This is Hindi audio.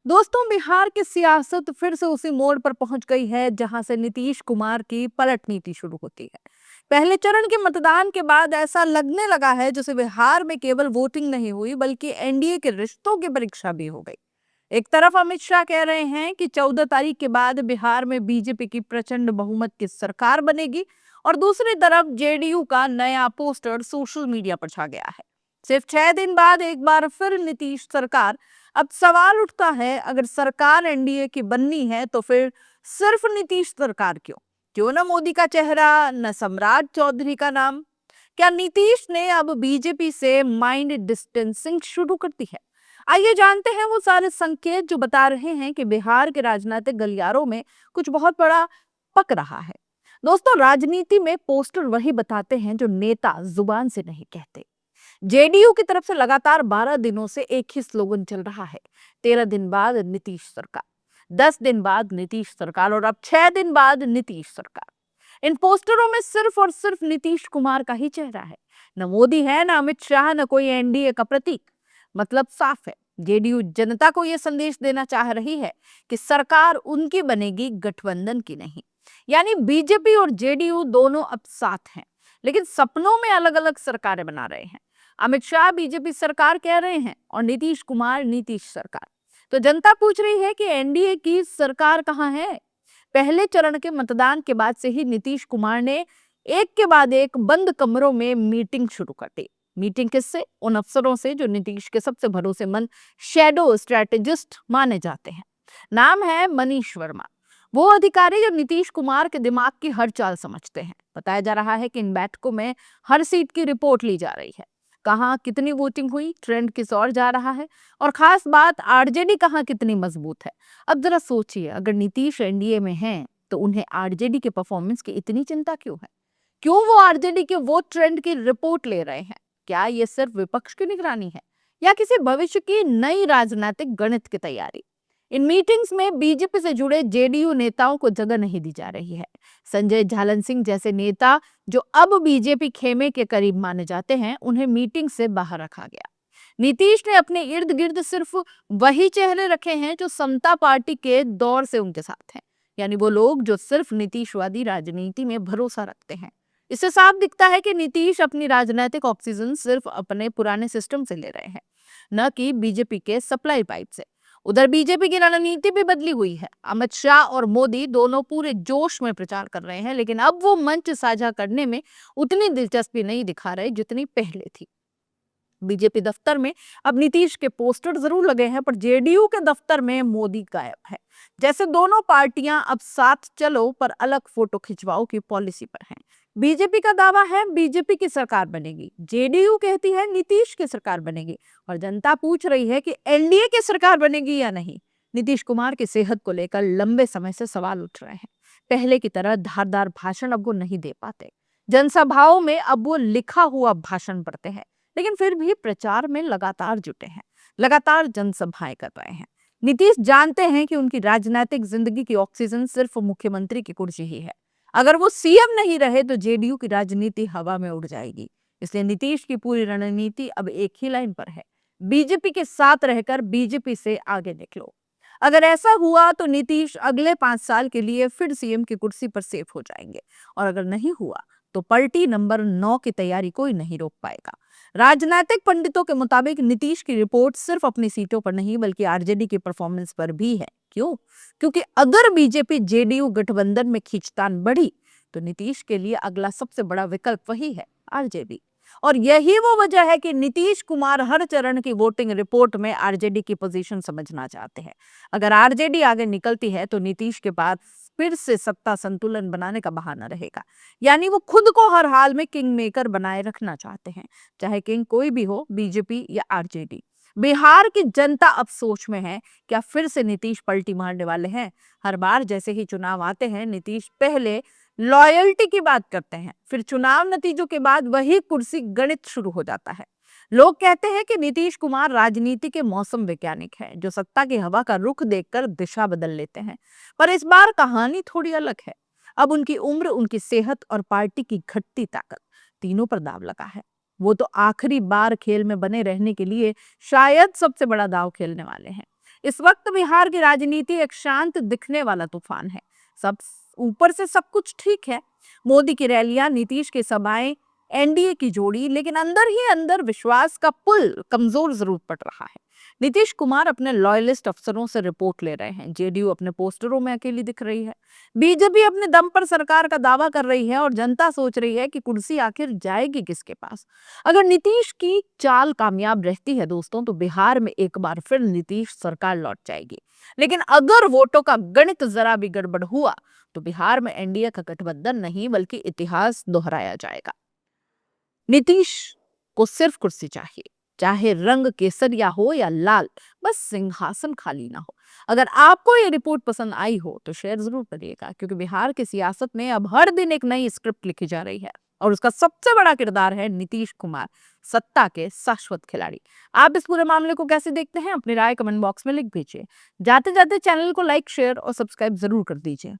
दोस्तों, बिहार की सियासत फिर से उसी मोड़ पर पहुंच गई है जहां से नीतीश कुमार की पलट नीति शुरू होती है। पहले चरण के मतदान के बाद ऐसा लगने लगा है जैसे बिहार में केवल वोटिंग नहीं हुई बल्कि एनडीए के रिश्तों की परीक्षा भी हो गई। एक तरफ अमित शाह कह रहे हैं कि 14 तारीख के बाद बिहार में बीजेपी की प्रचंड बहुमत की सरकार बनेगी और दूसरी तरफ जेडीयू का नया पोस्टर सोशल मीडिया पर छा गया है। सिर्फ 6 दिन बाद एक बार फिर नीतीश सरकार। अब सवाल उठता है, अगर सरकार एनडीए की बननी है तो फिर सिर्फ नीतीश सरकार क्यों? क्यों ना मोदी का चेहरा, न सम्राट चौधरी का नाम? क्या नीतीश ने अब बीजेपी से माइंड डिस्टेंसिंग शुरू कर दी है? आइए जानते हैं वो सारे संकेत जो बता रहे हैं कि बिहार के राजनीतिक गलियारों में कुछ बहुत बड़ा पक रहा है। दोस्तों, राजनीति में पोस्टर वही बताते हैं जो नेता जुबान से नहीं कहते। जेडीयू की तरफ से लगातार 12 दिनों से एक ही स्लोगन चल रहा है। 13 दिन बाद नीतीश सरकार, 10 दिन बाद नीतीश सरकार और अब 6 दिन बाद नीतीश सरकार। इन पोस्टरों में सिर्फ और सिर्फ नीतीश कुमार का ही चेहरा है। न मोदी है, न अमित शाह, न कोई एनडीए का प्रतीक। मतलब साफ है, जेडीयू जनता को यह संदेश देना चाह रही है कि सरकार उनकी बनेगी, गठबंधन की नहीं। यानी बीजेपी और जेडीयू दोनों अब साथ हैं, लेकिन सपनों में अलग अलग सरकारें बना रहे हैं। अमित शाह बीजेपी सरकार कह रहे हैं और नीतीश कुमार नीतीश सरकार। तो जनता पूछ रही है कि एनडीए की सरकार कहां है? पहले चरण के मतदान के बाद से ही नीतीश कुमार ने एक के बाद एक बंद कमरों में मीटिंग शुरू कर दी। मीटिंग किससे? उन अफसरों से जो नीतीश के सबसे भरोसेमंद शैडो स्ट्रेटेजिस्ट माने जाते हैं। नाम है मनीष वर्मा। वो अधिकारी जो नीतीश कुमार के दिमाग की हर चाल समझते हैं। बताया जा रहा है कि इन बैठकों में हर सीट की रिपोर्ट ली जा रही है। कहाँ कितनी वोटिंग हुई, ट्रेंड किस ओर जा रहा है, और खास बात आरजेडी कहाँ कितनी मजबूत है। अब जरा सोचिए, अगर नीतीश एनडीए में हैं तो उन्हें आरजेडी के परफॉर्मेंस की इतनी चिंता क्यों है? क्यों वो आरजेडी के वोट ट्रेंड की रिपोर्ट ले रहे हैं? क्या ये सिर्फ विपक्ष की निगरानी है या किसी भविष्य की नई राजनीतिक गणित की तैयारी? इन मीटिंग्स में बीजेपी से जुड़े जेडीयू नेताओं को जगह नहीं दी जा रही है। संजय झालन सिंह जैसे नेता जो अब बीजेपी खेमे के करीब माने जाते हैं, उन्हें मीटिंग से बाहर रखा गया। नीतीश ने अपने इर्द गिर्द सिर्फ वही चेहरे रखे हैं जो समता पार्टी के दौर से उनके साथ हैं। यानी वो लोग जो सिर्फ नीतीशवादी राजनीति में भरोसा रखते हैं। इससे साफ दिखता है कि नीतीश अपनी राजनीतिक ऑक्सीजन सिर्फ अपने पुराने सिस्टम से ले रहे हैं, न कि बीजेपी के सप्लाई पाइप से। उधर बीजेपी की रणनीति भी बदली हुई है। अमित शाह और मोदी दोनों पूरे जोश में प्रचार कर रहे हैं, लेकिन अब वो मंच साझा करने में उतनी दिलचस्पी नहीं दिखा रहे जितनी पहले थी। बीजेपी दफ्तर में अब नीतीश के पोस्टर जरूर लगे हैं, पर जेडीयू के दफ्तर में मोदी गायब है। जैसे दोनों पार्टियां अब साथ चलो पर अलग फोटो खिंचवाओ की पॉलिसी पर हैं। बीजेपी का दावा है बीजेपी की सरकार बनेगी, जेडीयू कहती है नीतीश की सरकार बनेगी, और जनता पूछ रही है कि एनडीए की सरकार बनेगी या नहीं। नीतीश कुमार की सेहत को लेकर लंबे समय से सवाल उठ रहे हैं। पहले की तरह धारदार भाषण अब वो नहीं दे पाते। जनसभाओं में अब वो लिखा हुआ भाषण पढ़ते हैं, लेकिन फिर भी प्रचार में लगातार जुटे हैं, लगातार जनसभाएं कर रहे हैं। नीतीश जानते हैं कि उनकी राजनीतिक जिंदगी की ऑक्सीजन सिर्फ मुख्यमंत्री की कुर्सी ही है। अगर वो सीएम नहीं रहे तो जेडीयू की राजनीति हवा में उड़ जाएगी। इसलिए नीतीश की पूरी रणनीति अब एक ही लाइन पर है, बीजेपी के साथ रहकर बीजेपी से आगे निकलो। अगर ऐसा हुआ तो नीतीश अगले 5 साल के लिए फिर सीएम की कुर्सी पर सेफ हो जाएंगे, और अगर नहीं हुआ तो पलटी नंबर 9 की तैयारी कोई नहीं रोक पाएगा। राजनीतिक पंडितों के मुताबिक नीतीश की रिपोर्ट सिर्फ अपनी सीटों पर नहीं बल्कि आरजेडी की परफॉर्मेंस पर भी है। क्यों? क्योंकि अगर बीजेपी जेडीयू गठबंधन में खींचतान बढ़ी तो नीतीश के लिए अगला सबसे बड़ा विकल्प वही है, आरजेडी। और यही वो वजह है कि नीतीश कुमार हर चरण की वोटिंग रिपोर्ट में आरजेडी की पोजीशन समझना चाहते हैं। अगर आरजेडी आगे निकलती है तो नीतीश के पास फिर से सत्ता संतुलन बनाने का बहाना रहेगा। यानी वो खुद को हर हाल में किंग मेकर बनाए रखना चाहते हैं, चाहे किंग कोई भी हो, बीजेपी या आरजेडी। बिहार की जनता अब सोच में है, क्या फिर से नीतीश पलटी मारने वाले हैं? हर बार जैसे ही चुनाव आते हैं, नीतीश पहले लॉयल्टी की बात करते हैं, फिर चुनाव नतीजों के बाद वही कुर्सी गणित शुरू हो जाता है। लोग कहते हैं कि नीतीश कुमार राजनीति के मौसम वैज्ञानिक हैं, जो सत्ता की हवा का रुख देखकर दिशा बदल लेते हैं। पर इस बार कहानी थोड़ी अलग है। अब उनकी उम्र, उनकी सेहत और पार्टी की घटती ताकत, तीनों पर दाव लगा है। वो तो आखिरी बार खेल में बने रहने के लिए शायद सबसे बड़ा दाव खेलने वाले हैं। इस वक्त बिहार की राजनीति एक शांत दिखने वाला तूफान है। सब ऊपर से सब कुछ ठीक है, मोदी की रैलियां, नीतीश की सभाएं, एनडीए की जोड़ी, लेकिन अंदर ही अंदर विश्वास का पुल कमजोर जरूर पड़ रहा है। नीतीश कुमार अपने लॉयलिस्ट अफसरों से रिपोर्ट ले रहे हैं, जेडीयू अपने पोस्टरों में अकेली दिख रही है, बीजेपी अपने दम पर सरकार का दावा कर रही है और जनता सोच रही है कि कुर्सी आखिर जाएगी किसके पास। अगर नीतीश की चाल कामयाब रहती है दोस्तों, तो बिहार में एक बार फिर नीतीश सरकार लौट जाएगी। लेकिन अगर वोटों का गणित जरा भी गड़बड़ हुआ, तो बिहार में एनडीए का गठबंधन नहीं बल्कि इतिहास दोहराया जाएगा। नीतीश को सिर्फ कुर्सी चाहिए, चाहे रंग केसरिया हो या लाल, बस सिंहासन खाली ना हो। अगर आपको ये रिपोर्ट पसंद आई हो तो शेयर जरूर करिएगा, क्योंकि बिहार की सियासत में अब हर दिन एक नई स्क्रिप्ट लिखी जा रही है और उसका सबसे बड़ा किरदार है नीतीश कुमार, सत्ता के शाश्वत खिलाड़ी। आप इस पूरे मामले को कैसे देखते हैं, अपनी राय कमेंट बॉक्स में लिख दीजिए। जाते जाते चैनल को लाइक, शेयर और सब्सक्राइब जरूर कर दीजिए।